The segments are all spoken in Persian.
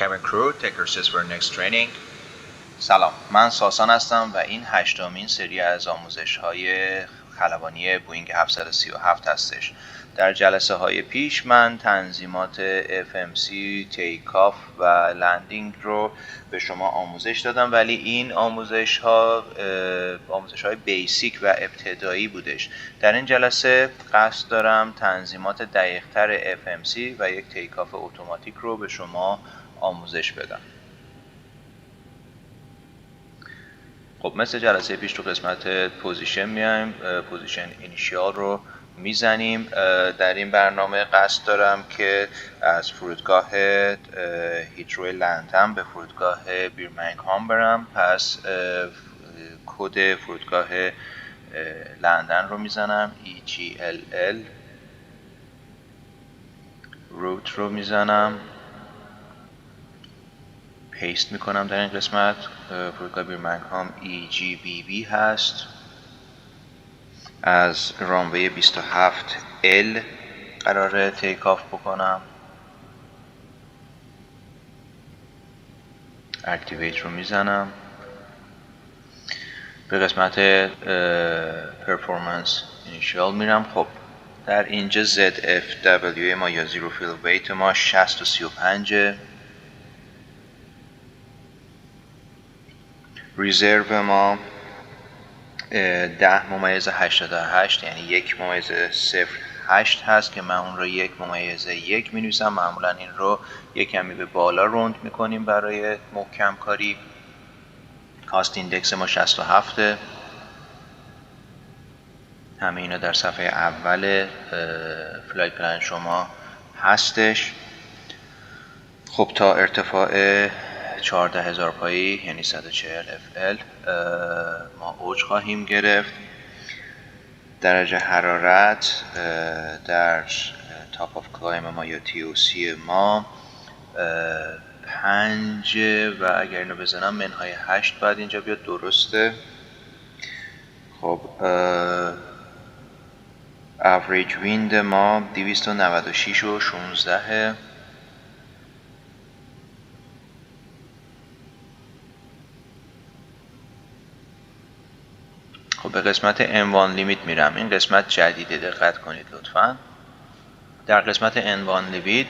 Cabin crew, take your seats for next training. سلام، من ساسان هستم و این 8مین سری از آموزش‌های خلبانی بوینگ 737 هستش. در جلسه های پیش من تنظیمات FMC، تیکاف و لندینگ رو به شما آموزش دادم، ولی این آموزش‌های بیسیک و ابتدایی بودش. در این جلسه قصد دارم تنظیمات دقیق‌تر FMC و یک تیکاف اتوماتیک رو به شما آموزش بدم. خب مثل جلسه پیش تو قسمت پوزیشن میایم، پوزیشن اینیشیال رو میزنیم. در این برنامه قصد دارم که از فرودگاه هیترو لندن به فرودگاه بیرمنگهام برم. پس کد فرودگاه لندن رو میزنم، EGLL، روت رو میزنم، پیست میکنم در این قسمت. فرودگاه بیرمنگهام EGBB هست. از رانوی 27L قراره تیک آف بکنم. اکتیویت رو میزنم. به قسمت پرفورمنس اینیشیال میرم. خب در اینجا ZFW ما یا زیرو فیل ویت ما 60.35. ریزرو ما 10/88، یعنی 1/08 هست که من اون رو 1/1 می نویسم. معمولا این رو یک کمی به بالا روند میکنیم برای محکم کاری. کاست ایندکس ما 67. همه اینا در صفحه اول فلایت پلن شما هستش. خب تا ارتفاع 14,000 پایی یعنی 140 FL ما اوج خواهیم گرفت. درجه حرارت در تاپ آف کلایم ما یا TOC ما 5 و اگر اینو بزنم منهای 8 باید اینجا بیاد، درسته. خب اوریج ویند ما 296.16. خب به قسمت M1 لیمیت میرم. این قسمت جدیده، دقت کنید لطفاً. در قسمت M1 لیمیت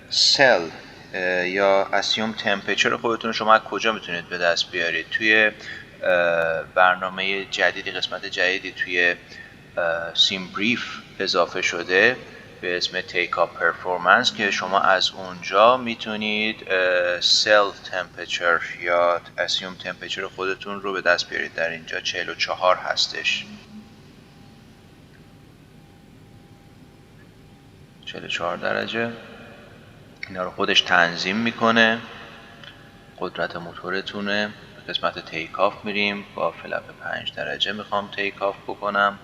سل یا اسیوم تمپرچر خودتون رو شما از کجا میتونید به دست بیارید؟ توی برنامه جدیدی، قسمت جدیدی توی سیم بریف اضافه شده به اسم تیک آف پرفورمنس که شما از اونجا میتونید سل تمپرچر یا اسیوم تمپرچر خودتون رو به دست بیارید. در اینجا 44 هستش، 44 درجه. اینا رو خودش تنظیم میکنه. قدرت موتورتونه. به قسمت تیک آف میریم. با فلپ 5 درجه میخوام تیک آف بکنم.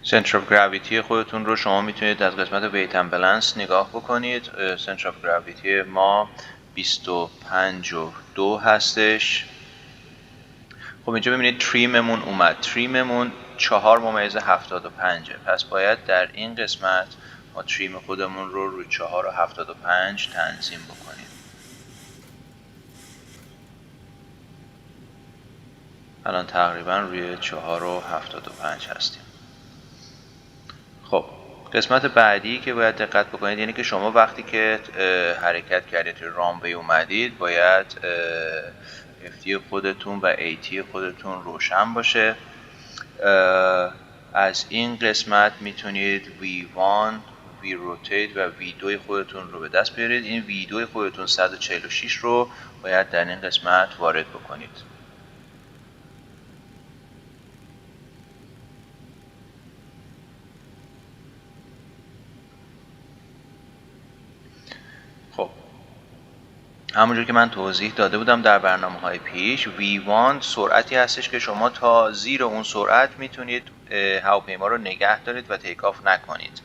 سنتر آف گراویتی خودتون رو شما میتونید از قسمت ویت اند بالانس نگاه بکنید. سنتر آف گراویتی ما 25.2 هستش. خب اینجا ببینید تریممون اومد. تریممون 4/75. پس باید در این قسمت ما تریم خودمون رو روی 4/75 تنظیم بکنیم. الان تقریبا روی 4/75 هستیم. خب قسمت بعدی که باید دقت بکنید یعنی که شما وقتی که حرکت کردید روی رانوی اومدید باید FT خودتون و AT خودتون روشن باشه. از این قسمت میتونید V1، V روتیت و V2 خودتون رو به دست بیارید. این V2 خودتون 146 رو باید در این قسمت وارد بکنید. خب همونجور که من توضیح داده بودم در برنامه‌های پیش، V1 سرعتی هستش که شما تا زیر اون سرعت میتونید هواپیما رو نگه دارید و تیک آف نکنید،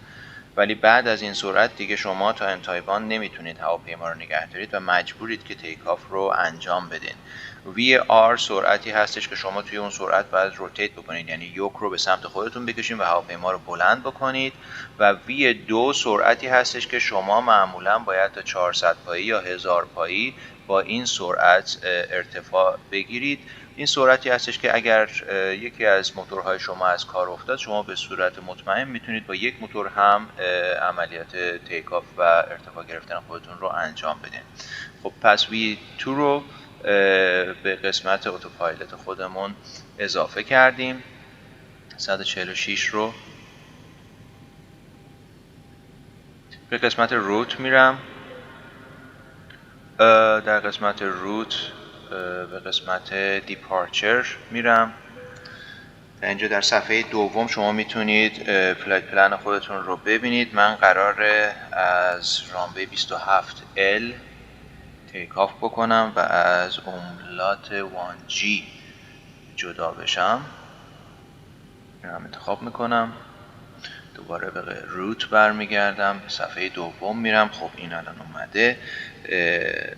ولی بعد از این سرعت دیگه شما تا انتهای بان نمیتونید هواپیما رو نگه دارید و مجبورید که تیک آف رو انجام بدین. VAR سرعتی هستش که شما توی اون سرعت باید روتیت بکنید، یعنی یوک رو به سمت خودتون بکشید و هواپیما رو بلند بکنید. و V2 سرعتی هستش که شما معمولا باید تا 400 پایی یا 1000 پایی با این سرعت ارتفاع بگیرید. این سرعتی هستش که اگر یکی از موتورهای شما از کار افتاد، شما به صورت مطمئن میتونید با یک موتور هم عملیات تیک آف و ارتفاع گرفتن خودتون رو انجام بدین. خب پس V2 رو به قسمت اتوپایلوت خودمون اضافه کردیم. 146 رو به قسمت روت میرم. در قسمت روت به قسمت دیپارچر میرم. اینجا در صفحه دوم شما میتونید فلایت پلن خودتون رو ببینید. من قراره از رانوی 27L تیک آف بکنم و از اوملات 1G جدا بشم. این هم انتخاب میکنم. دوباره به روت برمیگردم، به صفحه دوم میرم. خب این الان اومده.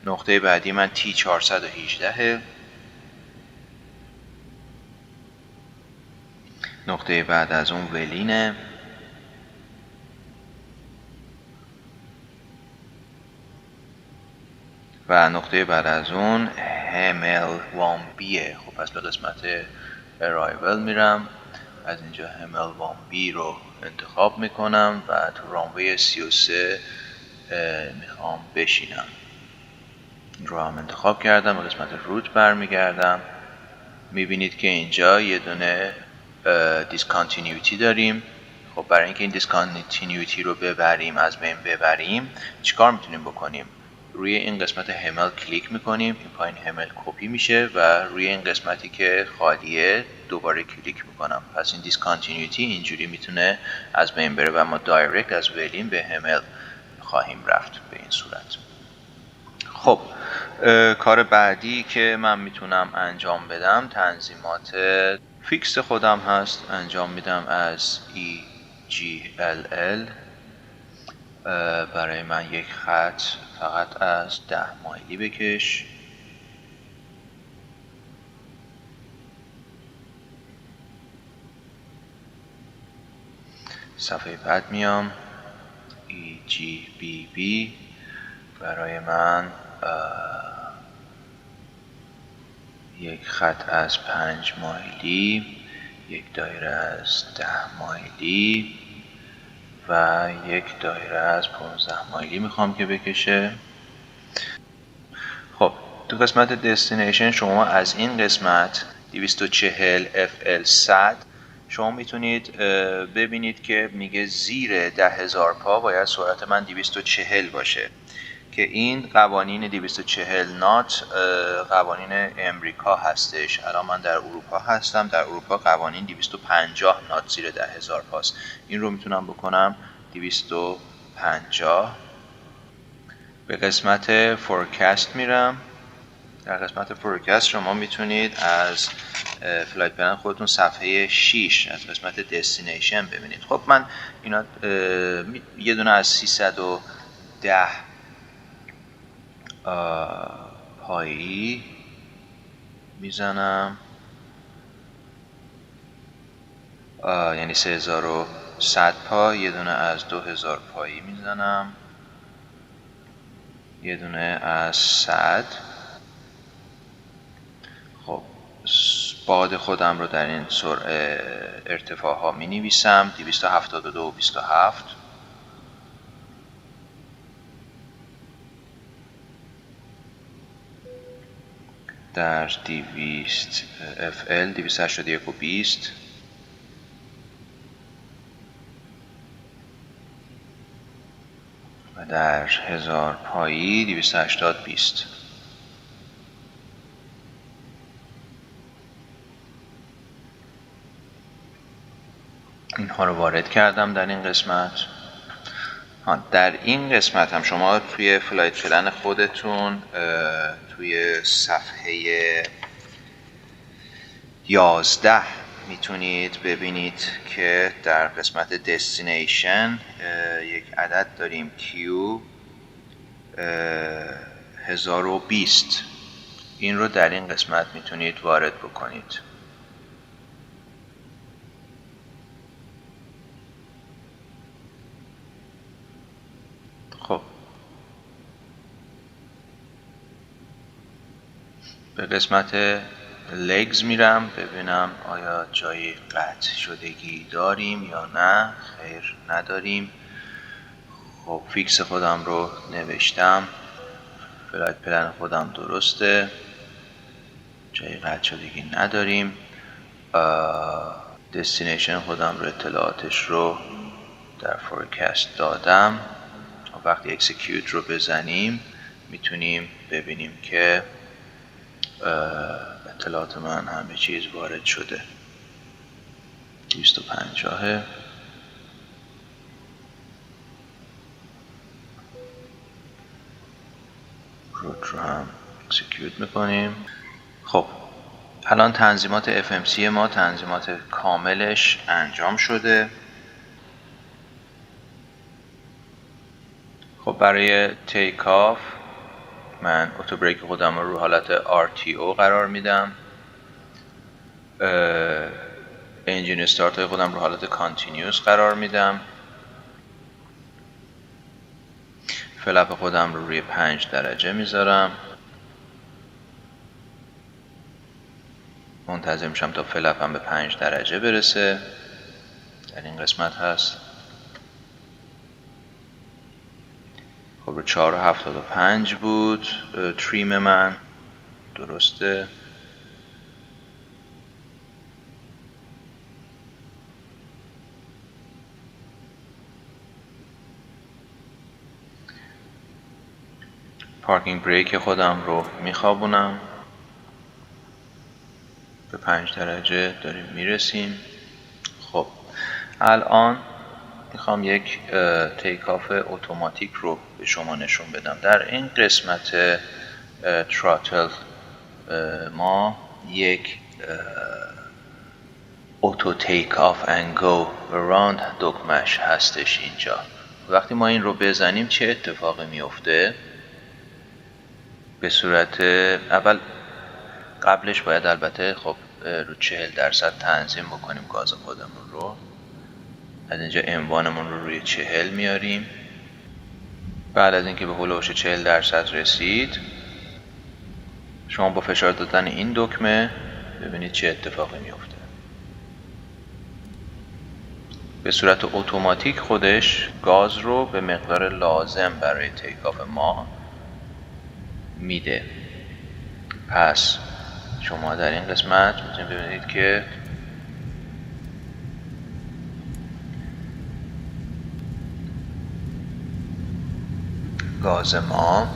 نقطه بعدی من T418. نقطه بعد از اون ولینه. و نقطه بعد از اون همل 1B. خب پس به قسمت ارایول میرم. از اینجا همل 1B رو انتخاب میکنم و تو رانوی 33 میخوام بشینم. این رو هم انتخاب کردم. به قسمت روت برمیگردم. میبینید که اینجا یه دونه دیسکانتینیوتی داریم. خب برای اینکه این دیسکانتینیوتی رو ببریم، از بین ببریم، چیکار میتونیم بکنیم؟ روی این قسمت همل کلیک میکنیم. این پایین همل کپی میشه و روی این قسمتی که خالیه دوباره کلیک میکنم. پس این دیسکانتینیوتی اینجوری میتونه از بین بره و ما دایرکت از ولین به همل خواهیم رفت به این صورت. خب کار بعدی که من میتونم انجام بدم تنظیمات فیکس خودم هست. انجام میدم از EGLL. برای من یک خط فقط از 10 مایلی بکش. صفحه بعد میام EGBB. برای من یک خط از 5 مایلی، یک دایره از 10 مایلی و یک دایره از 15 مایلی میخوام که بکشه. خب تو قسمت دستینیشن شما از این قسمت 240 FL 100 شما میتونید ببینید که میگه زیر 10,000 پا باید سرعت من 240 باشه که این قوانین 240 نات قوانین امریکا هستش. الان من در اروپا هستم. در اروپا قوانین 250 نات زیر 10,000 پاست. این رو میتونم بکنم 250. به قسمت فورکست میرم. در قسمت فورکست شما میتونید از فلایت پلن خودتون صفحه 6 از قسمت دستینیشن ببینید. خب من اینا یه دونه از 310 پایی میزنم، یعنی 3100 پا. یه دونه از 2000 پایی میزنم، یه دونه از 100. خب باد خودم رو در این ارتفاع ها می نویسم. 272 و 27. در 200 FL 281 و 20. و در 1000 پایی 280 20. اینها رو وارد کردم در این قسمت. در این قسمت هم شما توی فلایت پلن خودتون توی صفحه 11 میتونید ببینید که در قسمت دستینیشن یک عدد داریم Q 1020. این رو در این قسمت میتونید وارد بکنید. خب به قسمت legs میرم ببینم آیا جای قطع شدگی داریم یا نه. خیر نداریم. خب فیکس خودم رو نوشتم، فلایت پلن خودم درسته، جای قطع شدگی نداریم. دستینیشن خودم رو اطلاعاتش رو در فورکست دادم. وقتی اکسیکیوت رو بزنیم میتونیم ببینیم که اطلاعات من همه چیز وارد شده. 250 روت رو هم اکسیکیوت میکنیم. خب الان تنظیمات FMC ما تنظیمات کاملش انجام شده. خب برای تیک آف من اتو بریک خودم رو حالت RTO قرار میدم. انجین استارت های خودم رو حالت کانتینیوس قرار میدم. فلپ خودم رو روی 5 درجه میذارم. منتظر میشم تا فلپم به 5 درجه برسه. در این قسمت هست. خب رو 4.75 بود تریم من، درسته. پارکینگ بریک خودم رو میخوابونم، به 5 درجه داریم میرسیم. خب الان میخوام یک تیک آف اتوماتیک رو به شما نشون بدم. در این قسمت تراتل ما یک اوتو تیک آف اند گو اراوند دکمش هستش اینجا. وقتی ما این رو بزنیم چه اتفاقی میفته؟ به صورت اول قبلش باید البته خب رو 40% تنظیم بکنیم گاز خودمون رو. از اینجا اموانمون رو روی 40 میاریم. بعد از اینکه به هولوش 40% رسید شما با فشار دادن این دکمه ببینید چه اتفاقی میفته. به صورت اتوماتیک خودش گاز رو به مقدار لازم برای تیک آف ما میده. پس شما در این قسمت میتونید ببینید که گاز ما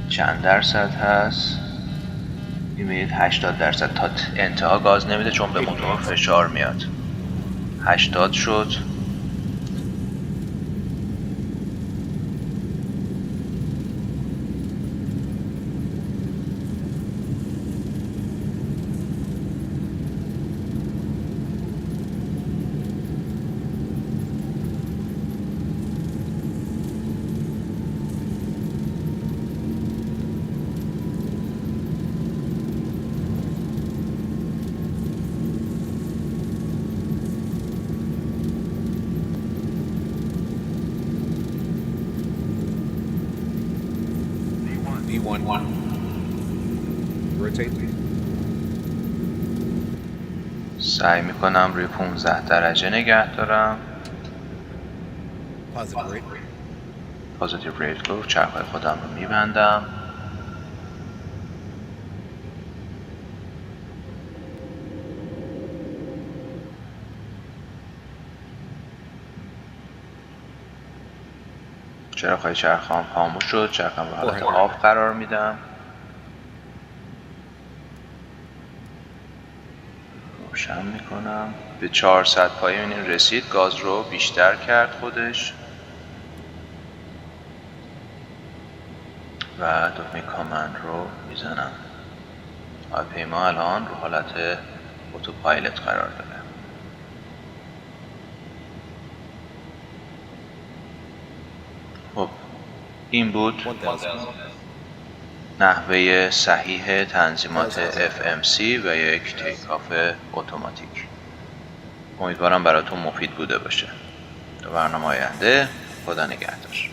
چند درصد هست؟ میبینید 80%. تا انتها گاز نمیده چون به موتور فشار میاد. 80 شد. V1. Rotate. سعی میکنم روی 15 درجه نگه دارم. پازیتیو ریت رو چرخهای خودم رو میبندم. چراغ‌های چرخام خاموش شد. چرخم رو حالت آف قرار میدم. روشن میکنم. به 400 پایین رسید. گاز رو بیشتر کرد خودش و دکمه کامند رو میزنم. هواپیما الان رو حالت اتوپایلوت قرار داره. خب این بود منتظر. نحوه صحیح تنظیمات FMC و یک تیک آف اتوماتیک. امیدوارم براتون مفید بوده باشه. تا برنامه آینده، خدا نگهدار.